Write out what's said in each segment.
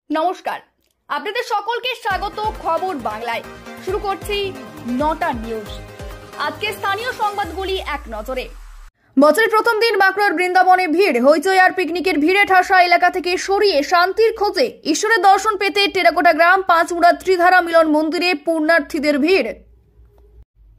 নমস্কার, আপনাদের সকলকে স্বাগত খবর বাংলায়। শুরু করছি 9টা নিউজ। আজকে স্থানীয় সংবাদগুলি এক নজরে। বছরের প্রথম দিন বাঁকুড়ার বৃন্দাবনে ভিড়, হইচই আর পিকনিকের ভিড়ে ঠাসা এলাকা থেকে সরিয়ে শান্তির খোঁজে ঈশ্বরের দর্শন পেতে টেরাকোটা গ্রাম পাঁচমুড়া ত্রিধারা মিলন মন্দিরে পুণ্যার্থীদের ভিড়।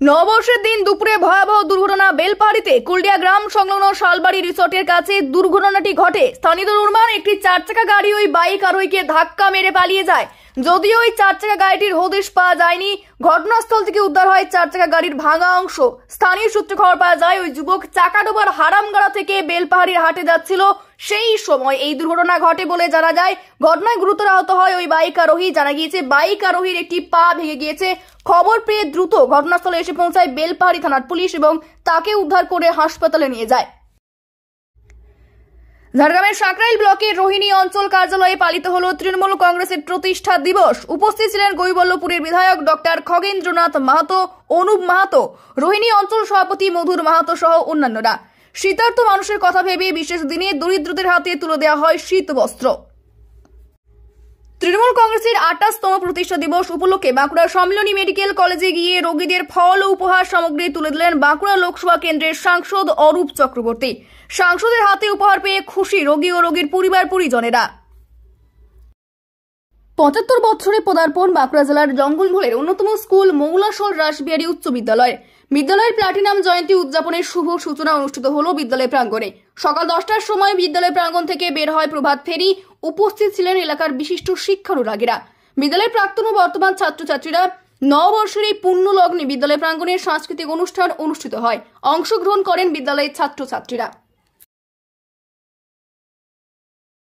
নববর্ষের দিন দুপুরে ভয়াবহ দুর্ঘটনা বেলপাহাড়িতে কুলডিয়া গ্রাম সংলগ্ন শালবাড়ি রিসোর্টের কাছে দুর্ঘটনাটি ঘটে। স্থানীয়দের অনুমান একটি চারচাকা গাড়ি ওই বাইক আরোহীকে ধাক্কা মেরে পালিয়ে যায়। যদিও ওই চারচাকা গাড়িটির হদিশ পাওয়া যায়নি। ঘটনাস্থল থেকে উদ্ধার হয় চারচাকা গাড়ির ভাঙা অংশ। স্থানীয় সূত্রে খবর পাওয়া যায় ওই যুবক চাকাডোবার হারামগাড়া থেকে বেলপাহাড়ির হাটে যাচ্ছিল, সেই সময় এই দুর্ঘটনা ঘটে বলে জানা যায়। ঘটনায় গুরুতর আহত হয় ওই বাইক আরোহী। জানা গিয়েছে বাইক আরোহীর একটি পা ভেঙে গিয়েছে। খবর পেয়ে দ্রুত ঘটনাস্থলে এসে পৌঁছায় বেলপাহাড়ি থানার পুলিশ এবং তাকে উদ্ধার করে হাসপাতালে নিয়ে যায়। ঝাড়গ্রামের সাকরাইল ব্লকের রোহিণী অঞ্চল কার্যালয়ে পালিত হলো তৃণমূল কংগ্রেসের প্রতিষ্ঠা দিবস। উপস্থিত ছিলেন গৈবল্লপুরের বিধায়ক ডক্টর খগেন্দ্রনাথ মাহাতো, অনুপ মাহাতো, রোহিণী অঞ্চল সভাপতি মধুর মাহাতো সহ অন্যান্যরা। শীতার্ত মানুষের কথা ভেবে বিশেষ দিনে দরিদ্রদের হাতে তুলে দেওয়া হয় শীত বস্ত্র। তৃণমূল কংগ্রেসের 28তম প্রতিষ্ঠা দিবস উপলক্ষে বাঁকুড়া সম্মিলনী মেডিকেল কলেজে গিয়ে রোগীদের ফল ও উপহার সামগ্রী তুলে দিলেন বাঁকুড়া লোকসভা কেন্দ্রের সাংসদ অরূপ চক্রবর্তী। সাংসদের হাতে উপহার পেয়ে খুশি রোগী ও রোগীর পরিবার পরিজনেরা। 75 বছরে পদার্পণ বাঁকুড়া জেলার জঙ্গলমহলের অন্যতম স্কুল মৌলাসল রাসবিহারী উচ্চ বিদ্যালয়ের। বিদ্যালয়ের প্লাটিনাম জয়ন্তী উদযাপনের শুভ সূচনা অনুষ্ঠিত হলো বিদ্যালয় প্রাঙ্গণে। সকাল 10টার সময় বিদ্যালয় প্রাঙ্গণ থেকে বের হয় প্রভাত ফেরি। উপস্থিত ছিলেন এলাকার বিশিষ্ট শিক্ষানুরাগীরা। বিদ্যালয়ের প্রাক্তন ও বর্তমান ছাত্রছাত্রীরা। নববর্ষের এই পুণ্য লগ্নে বিদ্যালয় প্রাঙ্গণে সাংস্কৃতিক অনুষ্ঠান অনুষ্ঠিত হয়। অংশগ্রহণ করেন বিদ্যালয়ের ছাত্রছাত্রীরা।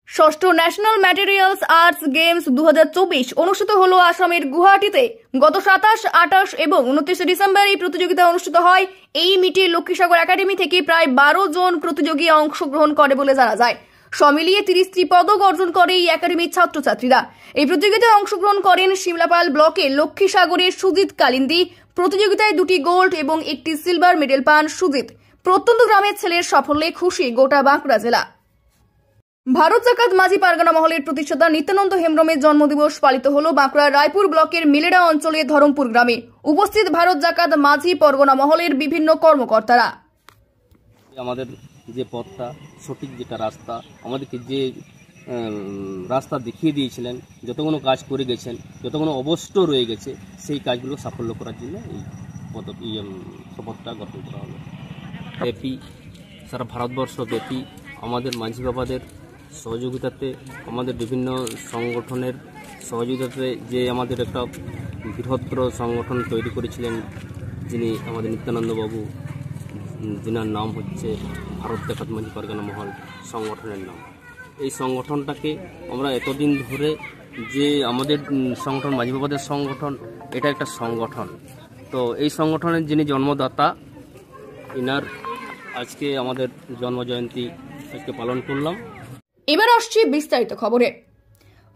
ষষ্ঠ ন্যাশনাল ম্যাটেরিয়ালস আর্টস গেমস 2024 অনুষ্ঠিত হলো আসামের গুয়াহাটিতে। গত 27, 28 এবং 29 ডিসেম্বর এই প্রতিযোগিতা অনুষ্ঠিত হয়। এই মিটে লক্ষ্মীসাগর একাডেমি থেকে প্রায় 12 জন প্রতিযোগী অংশগ্রহণ করে বলে জানা যায়। সমিলিয়ে 30টি পদক অর্জন করে এই একাডেমির ছাত্রছাত্রীরা। এই প্রতিযোগিতায় অংশগ্রহণ করেন শিমলাপাল ব্লকের লক্ষ্মীসাগরের সুজিত কালিন্দি। প্রতিযোগিতায় 2টি গোল্ড এবং 1টি সিলভার মেডেল পান সুজিত। প্রত্যন্ত গ্রামের ছেলের সাফল্যে খুশি গোটা বাঁকুড়া জেলা। ভারত জাকাত মাঝি পারগানা মহলের প্রতিষ্ঠাতা নিত্যানন্দ হেমব্রমের জন্মদিবস পালিত হলো বাঁকুড়ার রায়পুর ব্লকের মিলেরা অঞ্চলের ধরমপুর গ্রামে। উপস্থিত ভারত জাকাত মাঝি পরগনা মহলের বিভিন্ন কর্মকর্তারা। আমাদের যে পথটা সঠিক, যেটা রাস্তা আমাদেরকে যে রাস্তা দেখিয়ে দিয়েছিলেন, যতগুলো কাজ করে গেছেন, যতগুলো অবষ্ট রয়ে গেছে, সেই কাজগুলো সাফল্য করার জন্য এই শপথটা গঠন করা হলো। ব্যাপী সারা ভারতবর্ষ ব্যাপী আমাদের মাঝি বাবাদের সহযোগিতাতে, আমাদের বিভিন্ন সংগঠনের সহযোগিতাতে যে আমাদের একটা বৃহত্তর সংগঠন তৈরি করেছিলেন যিনি আমাদের নিত্যানন্দবাবু, যিনার নাম হচ্ছে ভারত জাকাত মাঝি পারগানা মহল সংগঠনের নাম। এই সংগঠনটাকে আমরা এতদিন ধরে যে আমাদের সংগঠন মাঝি বাবাদের সংগঠন, এটা একটা সংগঠন। তো এই সংগঠনের যিনি জন্মদাতা, ইনার আজকে আমাদের জন্মজয়ন্তী আজকে পালন করলাম। এবার আসছি বিস্তারিত খবরে।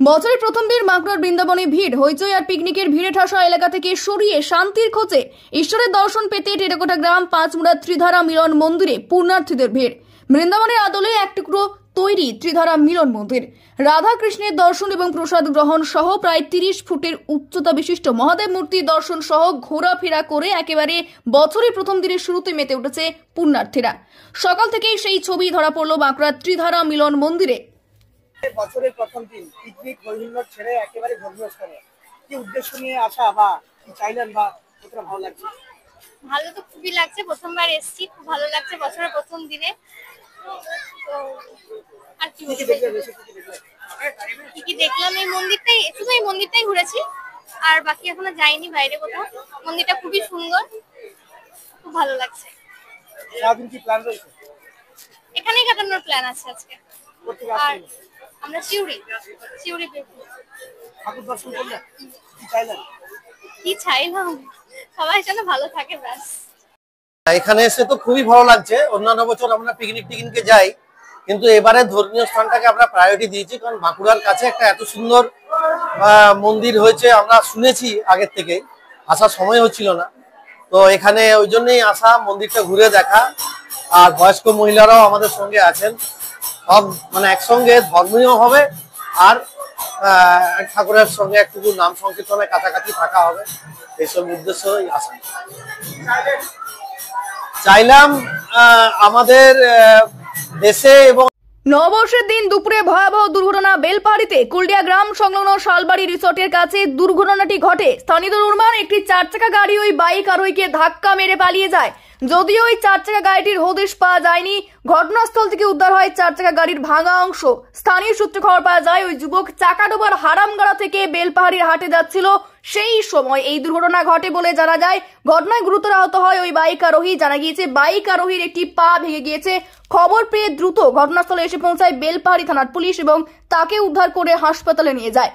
বছরের প্রথম দিন বাঁকুড়ার বৃন্দাবনে ভিড়, হইচই আর পিকনিকের ভিড়ে ঠাসা এলাকা থেকে সরিয়ে শান্তির খোঁজে ঈশ্বরের দর্শন পেতে টেরাকোটা গ্রাম পাঁচমুড়া ত্রিধারা মিলন মন্দিরে পুণ্যার্থীদের ভিড়। বৃন্দাবনের আদলে এক টুকরো তৈরি ত্রিধারা মিলন মন্দির। রাধা কৃষ্ণের দর্শন এবং প্রসাদ গ্রহণ সহ প্রায় 30 ফুটের উচ্চতা বিশিষ্ট মহাদেব মূর্তি দর্শন সহ ঘোরাফেরা করে একেবারে বছরের প্রথম দিনের শুরুতে মেতে উঠেছে পুণ্যার্থীরা। সকাল থেকেই সেই ছবি ধরা পড়ল বাঁকুড়া ত্রিধারা মিলন মন্দিরে। বছরের প্রথম দিন পিকনিক হইহুল্লোড় ছেড়ে একেবারে ধর্মীয় স্থানে কি উদ্দেশ্য নিয়ে আসা বা কি চাইলেন বা কতটা ভালো লাগছে? ভালো তো খুবই লাগছে, প্রথমবার এসেছি, খুব ভালো লাগছে বছরের প্রথম দিনে। তো আর কি কি দেখলাম, এই মন্দিরটাই, শুধু এই মন্দিরটাই ঘুরেছি, আর বাকি এখনো যাইনি বাইরে কোথাও। মন্দিরটা খুবই সুন্দর, খুব ভালো লাগছে। সারাদিন কি প্ল্যান রয়েছে? এখানেই কাটানোর প্ল্যান আছে আজকে। আর আমরা শিউরি ঠাকুর দর্শন করলেন, কি চাইলেন? কি চাইলাম, সবাই যেন ভালো থাকে ব্যাস। এখানে এসে তো খুবই ভালো লাগছে। অন্যান্য বছর আমরা পিকনিকে যাই, কিন্তু এবারে ধর্মীয় স্থানটাকে আমরা প্রায়োরিটি দিয়েছি, কারণ বাঁকুড়ার কাছে একটা এত সুন্দর মন্দির হয়েছে আমরা শুনেছি আগের থেকে, আসার সময় হচ্ছিল না। তো এখানে ওই জন্যই আসা, মন্দিরটা ঘুরে দেখা। আর বয়স্ক মহিলারাও আমাদের সঙ্গে আছেন, সব মানে একসঙ্গে ধর্মীয় হবে আর ঠাকুরের সঙ্গে একটু নাম সংকীর্তনের কাছাকাছি থাকা হবে, এইসব উদ্দেশ্যই আসা। চাইলাম আমাদের দেশে এবং নববর্ষের দিন দুপুরে ভয়াবহ দুর্ঘটনা বেলপাহাড়িতে কুলডিয়া গ্রাম সংলগ্ন শালবাড়ি রিসোর্টের কাছে দুর্ঘটনাটি ঘটে। স্থানীয়দের অনুমান একটি 4 চাকা গাড়ি ওই বাইক আরোহীকে ধাক্কা মেরে পালিয়ে যায়। যদিও ওই 4 চাকা গাড়িটির হদিশ পাওয়া যায়নি। ঘটনাস্থল থেকে উদ্ধার হয় 4 চাকা গাড়ির ভাঙা অংশ। স্থানীয় সূত্রে খবর পাওয়া যায় ওই যুবক চাকাডোবার হারামগাড়া থেকে বেলপাহাড়ির হাটে যাচ্ছিল, সেই সময় এই দুর্ঘটনা ঘটে বলে জানা যায়। ঘটনায় গুরুতর আহত হয় ওই বাইক আরোহী। জানা গিয়েছে বাইক আরোহীর একটি পা ভেঙে গিয়েছে। খবর পেয়ে দ্রুত ঘটনাস্থলে এসে পৌঁছায় বেলপাহাড়ি থানার পুলিশ এবং তাকে উদ্ধার করে হাসপাতালে নিয়ে যায়।